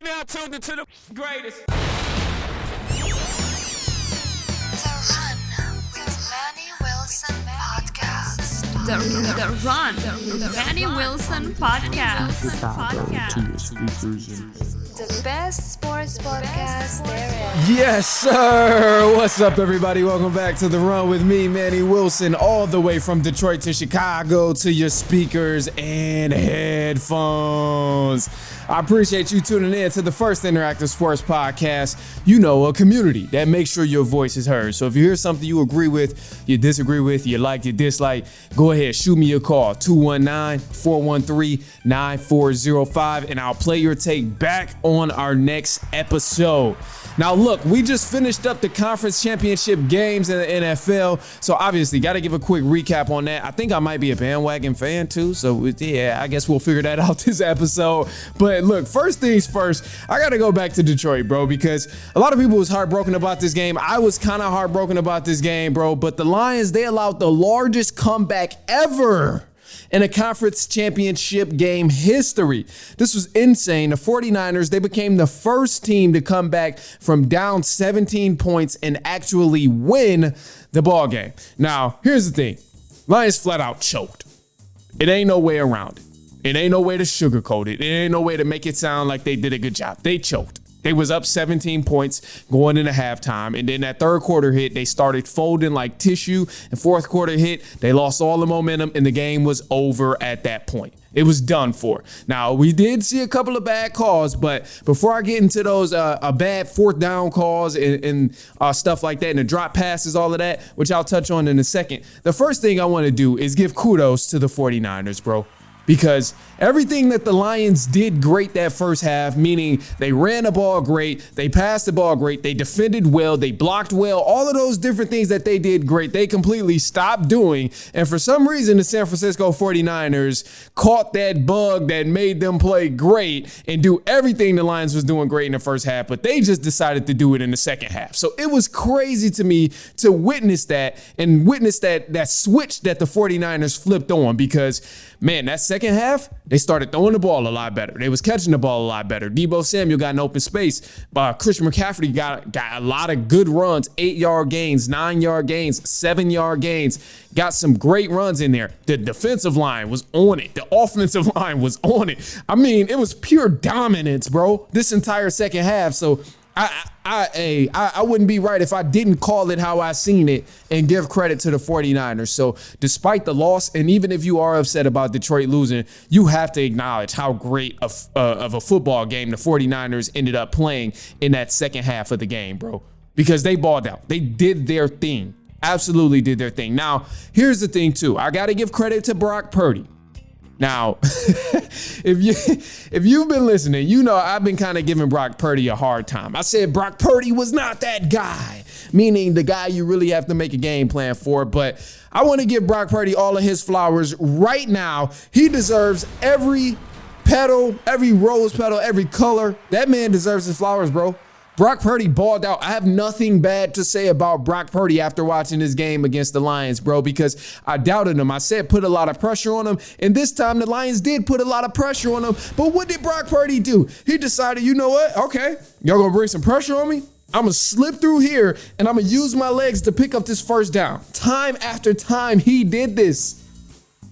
Now tuned into the greatest. The Run with Manny Wilson podcast. The Run with Manny Wilson podcast. The best sports podcast there is. Yes, sir. What's up, everybody? Welcome back to The Run with me, Manny Wilson, all the way from Detroit to Chicago to your speakers and headphones. I appreciate you tuning in to the first interactive sports podcast. You know, a community that makes sure your voice is heard. So if you hear something you agree with, you disagree with, you like, you dislike, go ahead, shoot me a call, 219-413-9405, and I'll play your take back on our next episode. Now, look, we just finished up the conference championship games in the NFL, so obviously got to give a quick recap on that. I think I might be a Bandwagon fan too, so yeah, I guess we'll figure that out this episode. But look, first things first, I got to go back to Detroit, bro, because a lot of people was heartbroken about this game. I was kind of heartbroken about this game, bro, but the Lions, they allowed the largest comeback ever in a conference championship game history. This was insane. The 49ers, they became the first team to come back from down 17 points and actually win the ball game. Now, here's the thing. Lions flat out choked. It ain't no way around it. It ain't no way to sugarcoat it. It ain't no way to make it sound like they did a good job. They choked. They was up 17 points going into halftime. And then that third quarter hit, they started folding like tissue. And fourth quarter hit, they lost all the momentum and the game was over at that point. It was done for. Now, we did see a couple of bad calls, but before I get into those bad fourth down calls and stuff like that, and the drop passes, all of that, which I'll touch on in a second, the first thing I want to do is give kudos to the 49ers, bro. Because everything that the Lions did great that first half, meaning they ran the ball great, they passed the ball great, they defended well, they blocked well, all of those different things that they did great, they completely stopped doing. And for some reason, the San Francisco 49ers caught that bug that made them play great and do everything the Lions was doing great in the first half, but they just decided to do it in the second half. So it was crazy to me to witness that and witness that switch that the 49ers flipped on because, man, that second half, they started throwing the ball a lot better. They was catching the ball a lot better. Deebo Samuel got an open space. Christian McCaffrey got a lot of good runs, 8-yard gains, 9-yard gains, 7-yard gains. Got some great runs in there. The defensive line was on it. The offensive line was on it. I mean, it was pure dominance, bro, this entire second half. So I wouldn't be right if I didn't call it how I seen it and give credit to the 49ers. So despite the loss, and even if you are upset about Detroit losing, you have to acknowledge how great of a football game the 49ers ended up playing in that second half of the game, bro, because they balled out. They did their thing. Absolutely did their thing. Now, here's the thing, too. I got to give credit to Brock Purdy. Now, if you've been listening, you know I've been kind of giving Brock Purdy a hard time. I said Brock Purdy was not that guy, meaning the guy you really have to make a game plan for. But I want to give Brock Purdy all of his flowers right now. He deserves every petal, every rose petal, every color. That man deserves his flowers, bro. Brock Purdy balled out. I have nothing bad to say about Brock Purdy after watching this game against the Lions, bro, because I doubted him. I said put a lot of pressure on him, and this time the Lions did put a lot of pressure on him. But what did Brock Purdy do? He decided, you know what? Okay, y'all gonna bring some pressure on me? I'm gonna slip through here, and I'm gonna use my legs to pick up this first down. Time after time, he did this.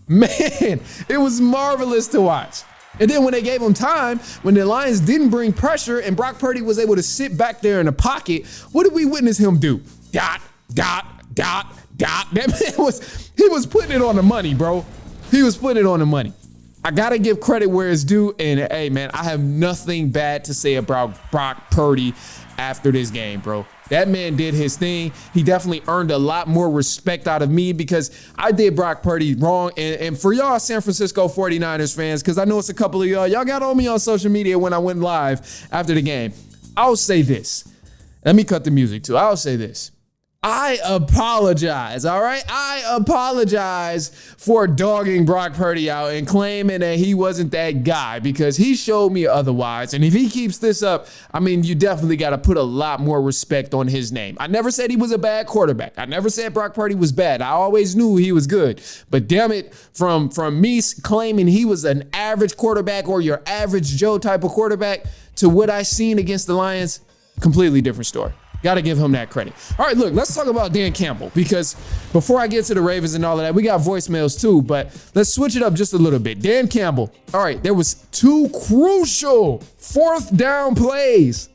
Man, it was marvelous to watch. And then when they gave him time, when the Lions didn't bring pressure and Brock Purdy was able to sit back there in the pocket, what did we witness him do? Dot, dot, dot, dot. That man he was putting it on the money, bro. He was putting it on the money. I got to give credit where it's due. And hey, man, I have nothing bad to say about Brock Purdy after this game, bro. That man did his thing. He definitely earned a lot more respect out of me because I did Brock Purdy wrong. And for y'all San Francisco 49ers fans, because I know it's a couple of y'all got on me on social media when I went live after the game. I'll say this. Let me cut the music too. I'll say this. I apologize, all right? I apologize for dogging Brock Purdy out and claiming that he wasn't that guy because he showed me otherwise. And if he keeps this up, I mean, you definitely got to put a lot more respect on his name. I never said he was a bad quarterback. I never said Brock Purdy was bad. I always knew he was good. But damn it, from me claiming he was an average quarterback or your average Joe type of quarterback to what I seen against the Lions, completely different story. Got to give him that credit. All right, look, let's talk about Dan Campbell because before I get to the Ravens and all of that, we got voicemails too, but let's switch it up just a little bit. Dan Campbell, all right, there was two crucial fourth down plays.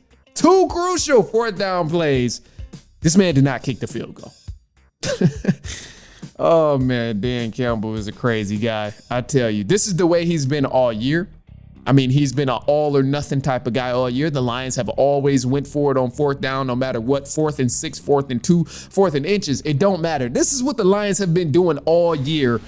This man did not kick the field goal. Oh, man, Dan Campbell is a crazy guy. I tell you, this is the way he's been all year. I mean, he's been an all or nothing type of guy all year. The Lions have always went for it on fourth down, no matter what, 4th and 6, 4th and 2, 4th and inches. It don't matter. This is what the Lions have been doing all year.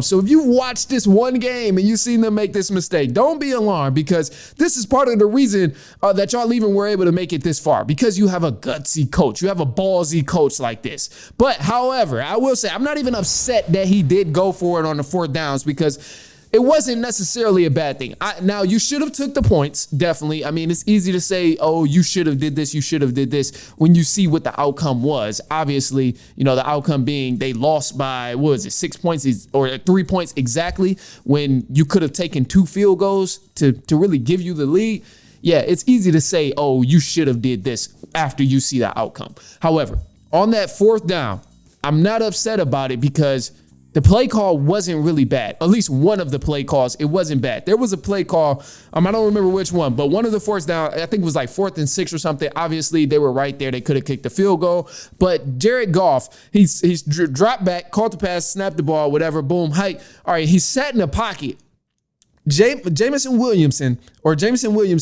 So if you watch this one game and you've seen them make this mistake, don't be alarmed because this is part of the reason that y'all even were able to make it this far because you have a gutsy coach. You have a ballsy coach like this. But however, I will say I'm not even upset that he did go for it on the fourth downs because it wasn't necessarily a bad thing. Now, you should have took the points, definitely. I mean, it's easy to say, oh, you should have did this, you should have did this, when you see what the outcome was. Obviously, you know, the outcome being they lost by, 6 points or 3 points exactly when you could have taken 2 field goals to really give you the lead. Yeah, it's easy to say, oh, you should have did this after you see the outcome. However, on that fourth down, I'm not upset about it because the play call wasn't really bad. At least one of the play calls, it wasn't bad. There was a play call, I don't remember which one, but one of the fourth down, I think it was like 4th and 6 or something. Obviously, they were right there. They could have kicked the field goal. But Jared Goff, he's dropped back, caught the pass, snapped the ball, whatever, boom, hike. All right, he sat in the pocket. Jameson Williams,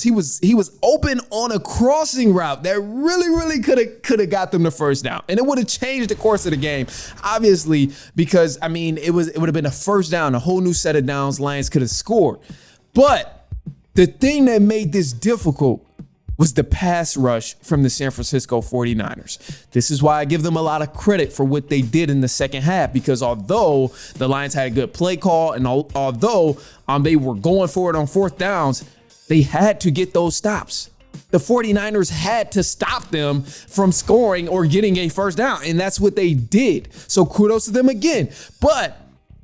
he was open on a crossing route that really could have got them the first down. And it would have changed the course of the game, obviously, because, I mean, it would have been a first down, a whole new set of downs. Lions could have scored. But the thing that made this difficult was the pass rush from the San Francisco 49ers. This is why I give them a lot of credit for what they did in the second half, because although the Lions had a good play call and although they were going for it on fourth downs, they had to get those stops. The 49ers had to stop them from scoring or getting a first down, and that's what they did. So kudos to them again. But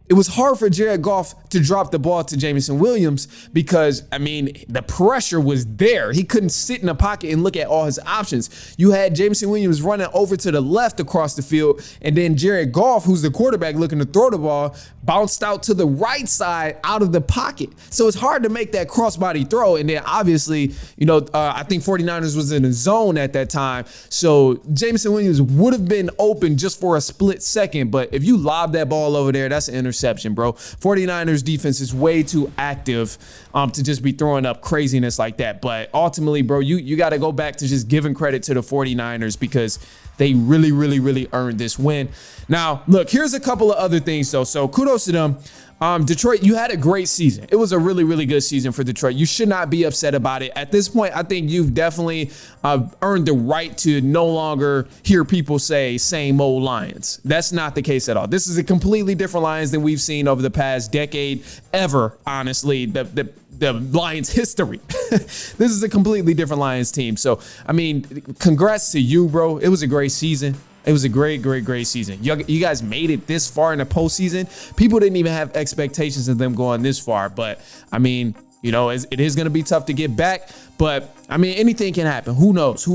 it was hard for Jared Goff to drop the ball to Jameson Williams because, I mean, the pressure was there. He couldn't sit in the pocket and look at all his options. You had Jameson Williams running over to the left across the field, and then Jared Goff, who's the quarterback looking to throw the ball, bounced out to the right side out of the pocket. So it's hard to make that crossbody throw. And then obviously, you know, I think 49ers was in a zone at that time. So Jameson Williams would have been open just for a split second. But if you lob that ball over there, that's an interception, bro. 49ers defense is way too active to just be throwing up craziness like that. But ultimately, bro, you got to go back to just giving credit to the 49ers because they really earned this win. Now, look, here's a couple of other things, though. So kudos to them. Detroit, you had a great season. It was a really good season for Detroit. You should not be upset about it. At this point, I think you've definitely earned the right to no longer hear people say same old Lions. That's not the case at all. This is a completely different Lions than we've seen over the past decade ever, honestly. The Lions history. This is a completely different Lions team. So, I mean, congrats to you, bro. It was a great season. It was a great season. You guys made it this far in the postseason. People didn't even have expectations of them going this far. But, I mean, you know, it is going to be tough to get back. But, I mean, anything can happen. Who knows?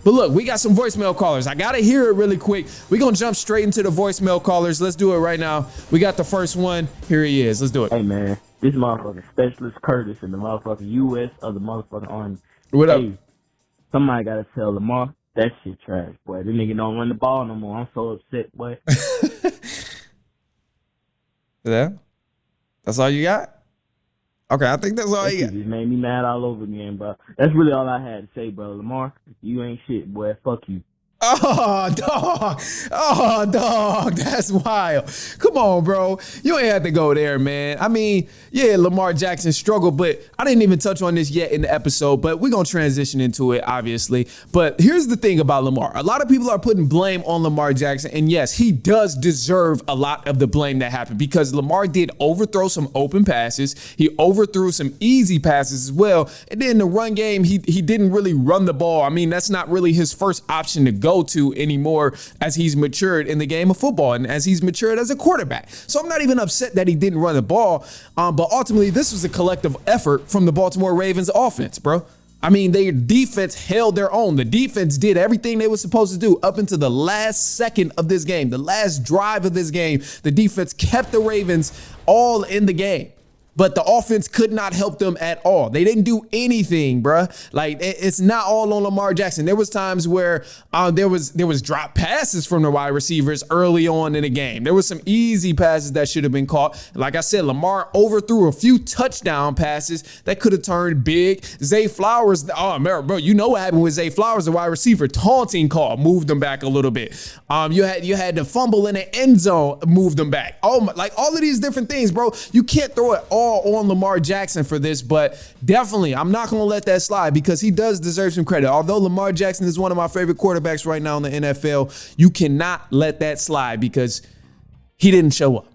But look, we got some voicemail callers. I got to hear it really quick. We're going to jump straight into the voicemail callers. Let's do it right now. We got the first one. Here he is. Let's do it. Hey, man. This motherfucking Specialist Curtis in the motherfucking U.S. of the motherfucking Army. What up? Hey, somebody got to tell Lamar that shit trash, boy. This nigga don't run the ball no more. I'm so upset, boy. Yeah? That's all you got? Okay, I think that's all you got. Just made me mad all over again, bro. That's really all I had to say, bro. Lamar, you ain't shit, boy. Fuck you. Oh, dog. Oh, dog. That's wild. Come on, bro. You ain't have to go there, man. I mean, yeah, Lamar Jackson struggled, but I didn't even touch on this yet in the episode, but we're going to transition into it, obviously. But here's the thing about Lamar. A lot of people are putting blame on Lamar Jackson, and yes, he does deserve a lot of the blame that happened because Lamar did overthrow some open passes. He overthrew some easy passes as well. And then the run game, he didn't really run the ball. I mean, that's not really his first option to go to anymore as he's matured in the game of football and as he's matured as a quarterback. So I'm not even upset that he didn't run the ball. But ultimately, this was a collective effort from the Baltimore Ravens offense, bro. I mean, their defense held their own. The defense did everything they were supposed to do up until the last second of this game, the last drive of this game. The defense kept the Ravens all in the game. But the offense could not help them at all. They didn't do anything, bruh. Like, it's not all on Lamar Jackson. There was times where there was drop passes from the wide receivers early on in the game. There was some easy passes that should have been caught. Like I said, Lamar overthrew a few touchdown passes that could have turned big. Zay Flowers, oh, man, bro, you know what happened with Zay Flowers, the wide receiver, taunting call, moved them back a little bit. You had the fumble in the end zone, moved them back. Oh, my, like all of these different things, bro. You can't throw it all on Lamar Jackson for this, but definitely I'm not going to let that slide because he does deserve some credit. Although Lamar Jackson is one of my favorite quarterbacks right now in the NFL, you cannot let that slide because he didn't show up.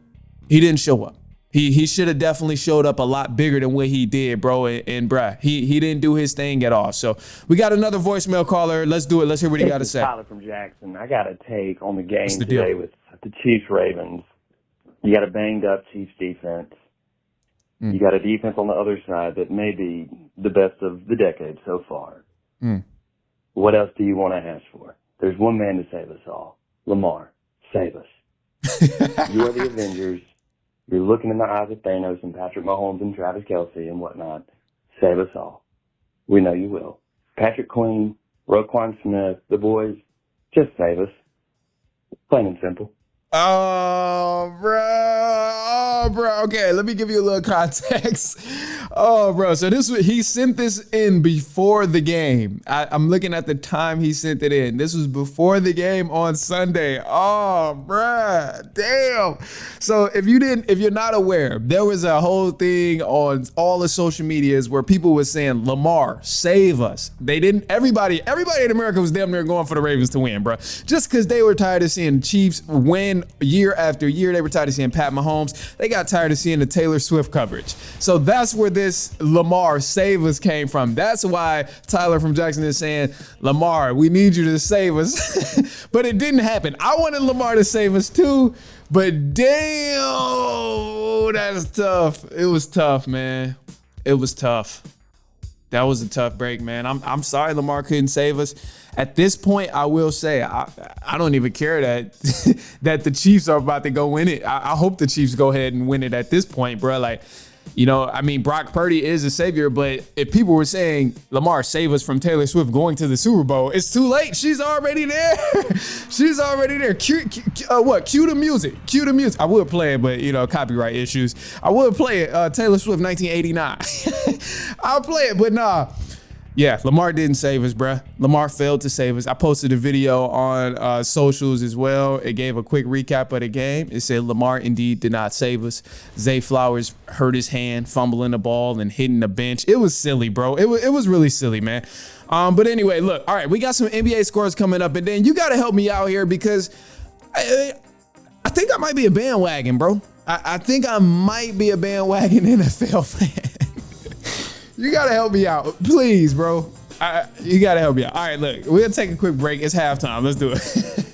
He didn't show up. He should have definitely showed up a lot bigger than what he did, bro. And bruh, he didn't do his thing at all. So we got another voicemail caller. Let's do it. Let's hear what he got to say. Tyler from Jackson. I got a take on the game What's the today deal? with the Chiefs Ravens. You got a banged up Chiefs defense. You got a defense on the other side that may be the best of the decade so far. What else do you want to ask for? There's one man to save us all. Lamar, save us. You are the Avengers. You're looking in the eyes of Thanos and Patrick Mahomes and Travis Kelce and whatnot. Save us all. We know you will. Patrick Queen, Roquan Smith, the boys, just save us. Plain and simple. Oh, bro. Okay, let me give you a little context. Oh, bro. So he sent this in before the game. I'm looking at the time he sent it in. This was before the game on Sunday. Oh, bruh. Damn. So if you're not aware, there was a whole thing on all the social medias where people were saying, Lamar, save us. They didn't. Everybody in America was damn near going for the Ravens to win, bro. Just because they were tired of seeing the Chiefs win year after year. They were tired of seeing Pat Mahomes. They got tired of seeing the Taylor Swift coverage. So that's where this Lamar save us came from. That's why Tyler from Jackson is saying, Lamar, we need you to save us. But it didn't happen. I wanted Lamar to save us too, but damn, that's tough. It was tough, man. It was tough. That was a tough break, man. I'm sorry Lamar couldn't save us. At this point, I will say I don't even care that that the Chiefs are about to go win it. I hope the Chiefs go ahead and win it at this point, bro. Like, you know, I mean, Brock Purdy is a savior, but if people were saying, Lamar, save us from Taylor Swift going to the Super Bowl, it's too late. She's already there. She's already there. Cue the music. Cue the music. I would play it, but, you know, copyright issues. I would play it, Taylor Swift 1989. I'll play it, but nah. Yeah, Lamar didn't save us, bruh. Lamar failed to save us. I posted a video on socials as well. It gave a quick recap of the game. It said Lamar indeed did not save us. Zay Flowers hurt his hand, fumbling the ball and hitting the bench. It was silly, bro. It was really silly, man. But anyway, look, all right, we got some NBA scores coming up, and then you got to help me out here because I think I might be a bandwagon, bro. I think I might be a bandwagon NFL fan. You gotta help me out, please, bro. You gotta help me out. All right, look, we're gonna take a quick break. It's halftime. Let's do it.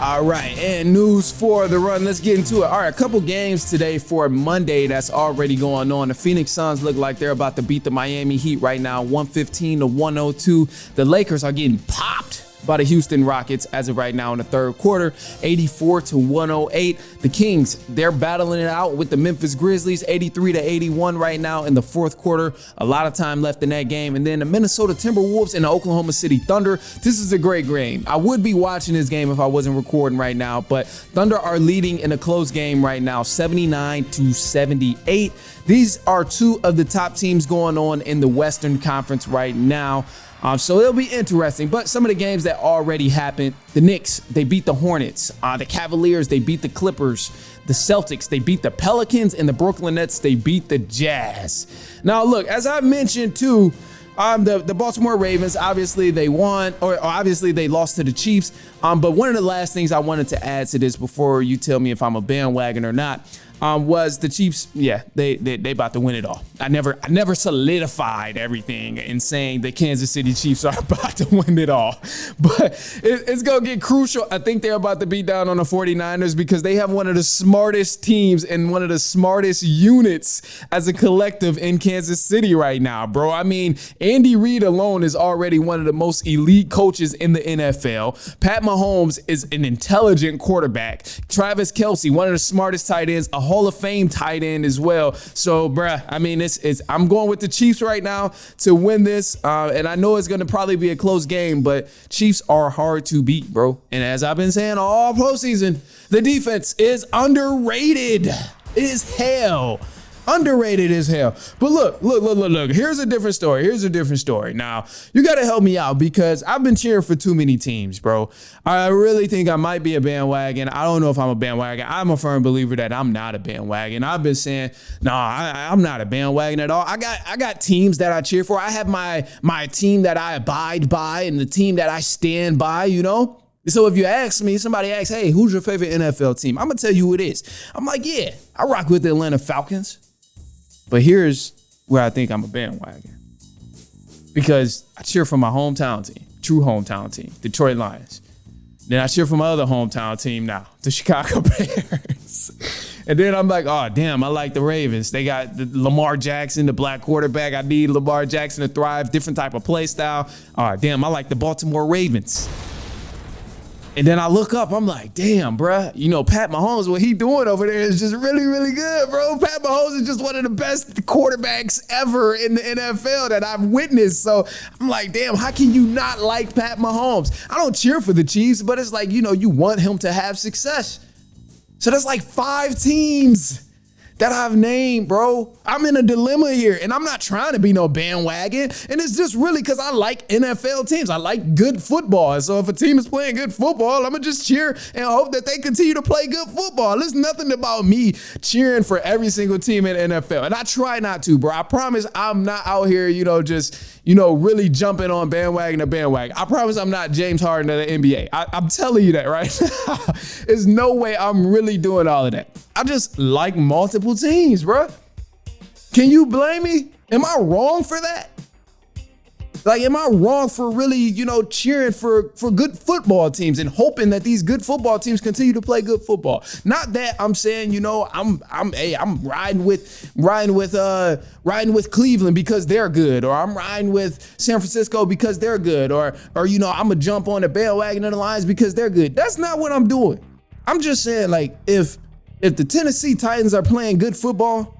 All right, and news for the run. Let's get into it. All right, a couple games today for Monday that's already going on. The Phoenix Suns look like they're about to beat the Miami Heat right now, 115 to 102. The Lakers are getting popped by the Houston Rockets as of right now in the third quarter, 84-108. The Kings, they're battling it out with the Memphis Grizzlies, 83-81 right now in the fourth quarter. A lot of time left in that game. And then the Minnesota Timberwolves and the Oklahoma City Thunder. This is a great game. I would be watching this game if I wasn't recording right now, but Thunder are leading in a close game right now, 79-78. These are two of the top teams going on in the Western Conference right now. So it'll be interesting. But some of the games that already happened, the Knicks, they beat the Hornets. The Cavaliers, they beat the Clippers. The Celtics, they beat the Pelicans. And the Brooklyn Nets, they beat the Jazz. Now, look, as I mentioned, too, the Baltimore Ravens, obviously they won, or obviously they lost to the Chiefs. But one of the last things I wanted to add to this before you tell me if I'm a bandwagon or not, was the Chiefs. Yeah, they about to win it all. I never solidified everything in saying the Kansas City Chiefs are about to win it all, but it's gonna get crucial. I think they're about to beat down on the 49ers because they have one of the smartest teams and one of the smartest units as a collective in Kansas City right now, bro. I mean, Andy Reid alone is already one of the most elite coaches in the NFL. Pat Mahomes is an intelligent quarterback. Travis Kelce, one of the smartest tight ends, a Hall of Fame tight end as well. So, bruh, I mean, I'm going with the Chiefs right now to win this. And I know it's going to probably be a close game, but Chiefs are hard to beat, bro. And as I've been saying all postseason, the defense is underrated. It is hell. Underrated as hell. But look. Here's a different story. Now, you got to help me out because I've been cheering for too many teams, bro. I really think I might be a bandwagon. I don't know if I'm a bandwagon. I'm a firm believer that I'm not a bandwagon. I've been saying, I'm not a bandwagon at all. I got teams that I cheer for. I have my team that I abide by and the team that I stand by, you know? So if you ask me, somebody asks, hey, who's your favorite NFL team? I'm going to tell you who it is. I'm like, yeah, I rock with the Atlanta Falcons. But here's where I think I'm a bandwagon. Because I cheer for my hometown team, true hometown team, Detroit Lions. Then I cheer for my other hometown team now, the Chicago Bears. And then I'm like, oh, damn, I like the Ravens. They got the Lamar Jackson, the black quarterback. I need Lamar Jackson to thrive, different type of play style. Oh, damn, I like the Baltimore Ravens. And then I look up, I'm like, damn, bruh, you know, Pat Mahomes, what he doing over there is just really, really good, bro. Pat Mahomes is just one of the best quarterbacks ever in the NFL that I've witnessed. So I'm like, damn, how can you not like Pat Mahomes? I don't cheer for the Chiefs, but it's like, you know, you want him to have success. So that's like 5 teams that I've named, bro. I'm in a dilemma here, and I'm not trying to be no bandwagon. And it's just really because I like NFL teams. I like good football. And so if a team is playing good football, I'm going to just cheer and hope that they continue to play good football. There's nothing about me cheering for every single team in the NFL. And I try not to, bro. I promise I'm not out here, you know, just, you know, really jumping on bandwagon to bandwagon. I promise I'm not James Harden of the NBA. I'm telling you that right now. There's no way I'm really doing all of that. I just like multiple teams, bro. Can you blame me? Am I wrong for that? Like, am I wrong for really, you know, cheering for good football teams and hoping that these good football teams continue to play good football? Not that I'm saying, you know, I'm riding with Cleveland because they're good, or I'm riding with San Francisco because they're good, or you know, I'm gonna jump on the bandwagon of the Lions because they're good. That's not what I'm doing. I'm just saying, like, if the Tennessee Titans are playing good football,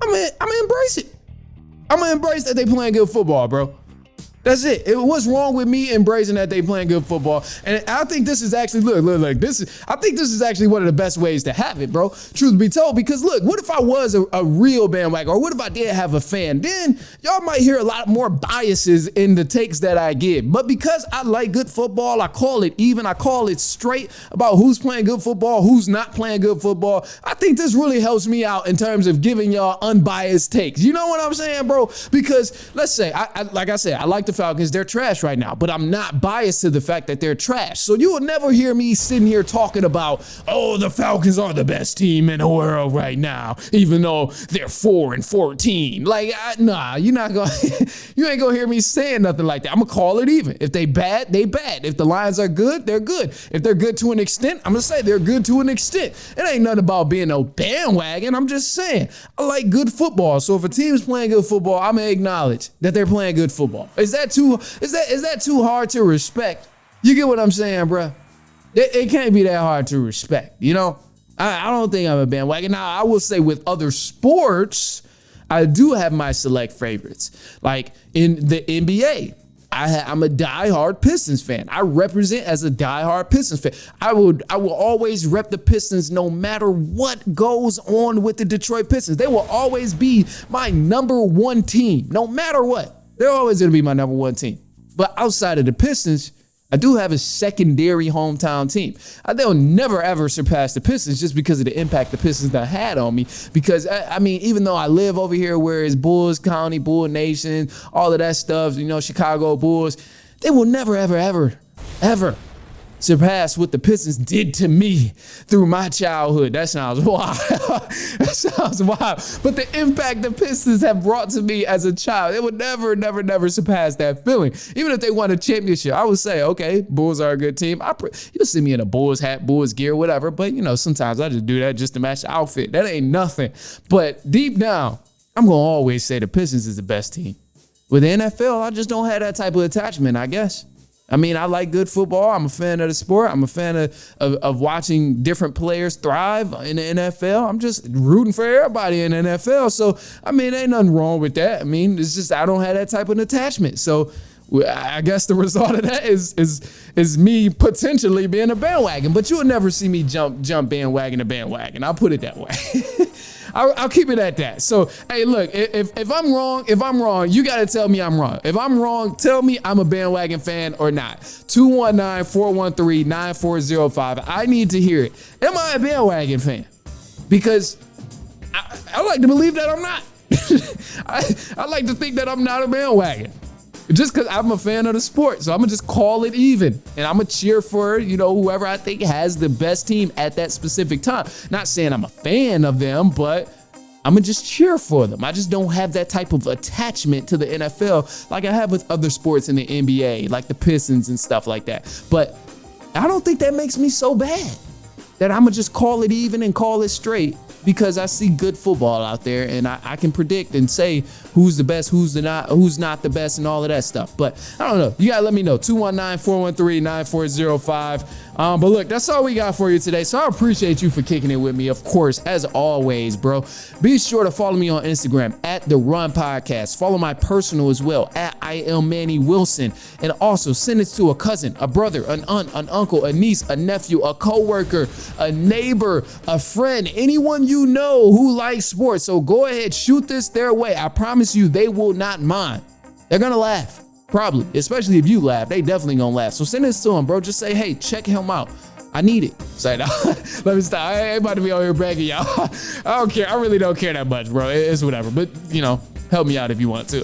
I'm gonna embrace it. I'm gonna embrace that they playing good football, bro. That's it. What's wrong with me embracing that they playing good football? And I think this is actually, look, I think this is actually one of the best ways to have it, bro. Truth be told, because look, what if I was a real bandwagon, or what if I did have a fan? Then y'all might hear a lot more biases in the takes that I give. But because I like good football, I call it even. I call it straight about who's playing good football, who's not playing good football. I think this really helps me out in terms of giving y'all unbiased takes. You know what I'm saying, bro? Because let's say, like I said, I like the Falcons. They're trash right now, but I'm not biased to the fact that they're trash. So you will never hear me sitting here talking about, oh, the Falcons are the best team in the world right now, even though they're 4-14. Like, nah, you ain't gonna hear me saying nothing like that. I'm gonna call it even. If they bad, they bad. If the Lions are good, they're good. If they're good to an extent, I'm gonna say they're good to an extent. It ain't nothing about being no bandwagon. I'm just saying I like good football. So if a team is playing good football, I'm gonna acknowledge that they're playing good football. Is that too hard to respect? You get what I'm saying, bro? It can't be that hard to respect, you know? I don't think I'm a bandwagon. Now, I will say with other sports, I do have my select favorites. Like in the NBA, I'm a diehard Pistons fan. I represent as a diehard Pistons fan. I will always rep the Pistons no matter what goes on with the Detroit Pistons. They will always be my number one team, no matter what. They're always going to be my number one team. But outside of the Pistons, I do have a secondary hometown team. They'll never, ever surpass the Pistons just because of the impact the Pistons done had on me. Because, I mean, even though I live over here where it's Bulls County, Bull Nation, all of that stuff, you know, Chicago Bulls, they will never, ever, ever, ever surpass what the Pistons did to me through my childhood. That sounds wild. That sounds wild. But the impact the Pistons have brought to me as a child, it would never, never, never surpass that feeling. Even if they won a championship, I would say, okay, Bulls are a good team. You'll see me in a Bulls hat, Bulls gear, whatever. But, you know, sometimes I just do that just to match the outfit. That ain't nothing. But deep down, I'm going to always say the Pistons is the best team. With the NFL, I just don't have that type of attachment, I guess. I mean, I like good football. I'm a fan of the sport. I'm a fan of watching different players thrive in the NFL. I'm just rooting for everybody in the NFL. So, I mean, ain't nothing wrong with that. I mean, it's just I don't have that type of attachment. So, I guess the result of that is me potentially being a bandwagon. But you'll never see me jump bandwagon to bandwagon. I'll put it that way. I'll keep it at that. So, hey, look, if I'm wrong, you got to tell me I'm wrong. If I'm wrong, tell me I'm a bandwagon fan or not. 219-413-9405. I need to hear it. Am I a bandwagon fan? Because I like to believe that I'm not. I like to think that I'm not a bandwagon. Just because I'm a fan of the sport. So I'm going to just call it even. And I'm going to cheer for, you know, whoever I think has the best team at that specific time. Not saying I'm a fan of them, but I'm going to just cheer for them. I just don't have that type of attachment to the NFL like I have with other sports in the NBA, like the Pistons and stuff like that. But I don't think that makes me so bad that I'm going to just call it even and call it straight. Because I see good football out there and I can predict and say who's the best, who's not the best and all of that stuff. But I don't know. You got to let me know. 219-413-9405. But look, that's all we got for you today. So I appreciate you for kicking it with me, of course, as always, bro. Be sure to follow me on Instagram at The Run Podcast. Follow my personal as well at I am Manny Wilson. And also send this to a cousin, a brother, an aunt, an uncle, a niece, a nephew, a coworker, a neighbor, a friend, anyone you know who likes sports. So go ahead, shoot this their way. I promise you they will not mind. They're going to laugh. Probably, especially if you laugh, they definitely gonna laugh. So send this to him, bro. Just say, hey, check him out. I need it. Say, no, let me stop. I ain't about to be out here bragging, y'all. I don't care. I really don't care that much, bro. It's whatever. But, you know, help me out if you want to.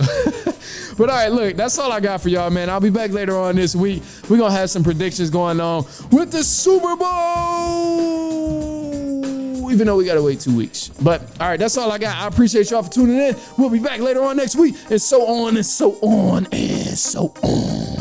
But all right, look, that's all I got for y'all, man. I'll be back later on this week. We're gonna have some predictions going on with the Super Bowl. Even though we gotta wait 2 weeks. But all right, that's all I got. I appreciate y'all for tuning in. We'll be back later on next week, and so on and so on and so on.